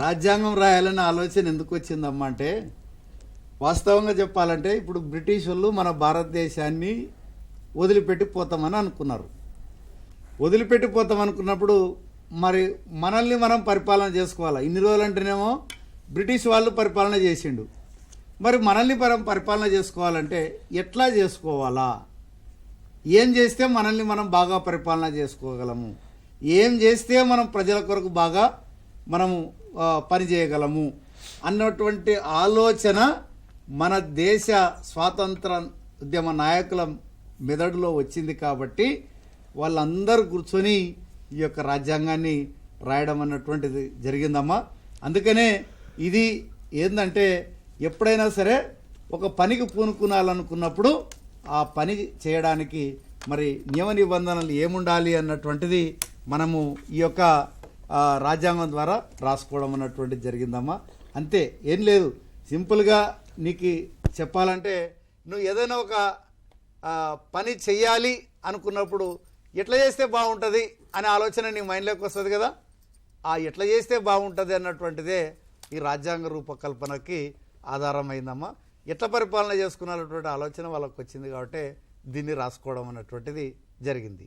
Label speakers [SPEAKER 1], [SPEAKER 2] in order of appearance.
[SPEAKER 1] రాజ్యాంగం రాయాలనే ఆలోచన ఎందుకు వచ్చిందమ్మా అంటే, వాస్తవంగా చెప్పాలంటే ఇప్పుడు బ్రిటిష్ వాళ్ళు మన భారతదేశాన్ని వదిలిపెట్టి పోతామని అనుకున్నారు. వదిలిపెట్టి పోతాం అనుకున్నప్పుడు మరి మనల్ని మనం పరిపాలన చేసుకోవాలి. ఇన్ని రోజులంటేనేమో బ్రిటిష్ వాళ్ళు పరిపాలన చేసిండు. మరి మనల్ని పరిపాలన చేసుకోవాలంటే ఎట్లా చేసుకోవాలా, ఏం చేస్తే మనల్ని మనం బాగా పరిపాలన చేసుకోగలము, ఏం చేస్తే మనం ప్రజల కొరకు బాగా మనము పని చేయగలము అన్నటువంటి ఆలోచన మన దేశ స్వాతంత్ర ఉద్యమ నాయకుల మెదడులో వచ్చింది. కాబట్టి వాళ్ళందరూ కూర్చొని ఈ యొక్క రాజ్యాంగాన్ని రాయడం అన్నటువంటిది జరిగిందమ్మా. అందుకనే ఇది ఏంటంటే, ఎప్పుడైనా సరే ఒక పనికి పూనుకునాలనుకున్నప్పుడు ఆ పని చేయడానికి మరి నియమ నిబంధనలు ఏముండాలి అన్నటువంటిది మనము ఈ యొక్క రాజ్యాంగం ద్వారా రాసుకోవడం అన్నటువంటిది జరిగిందమ్మా. అంతే, ఏం లేదు. సింపుల్గా నీకు చెప్పాలంటే, నువ్వు ఏదైనా ఒక పని చెయ్యాలి అనుకున్నప్పుడు ఎట్లా చేస్తే బాగుంటుంది అనే ఆలోచన నీ మైండ్లోకి వస్తుంది కదా. ఆ ఎట్లా చేస్తే బాగుంటుంది అన్నటువంటిదే ఈ రాజ్యాంగ రూపకల్పనకి ఆధారమైందమ్మా. ఎట్లా పరిపాలన చేసుకున్నటువంటి ఆలోచన వాళ్ళకి వచ్చింది కాబట్టి దీన్ని రాసుకోవడం అన్నటువంటిది జరిగింది.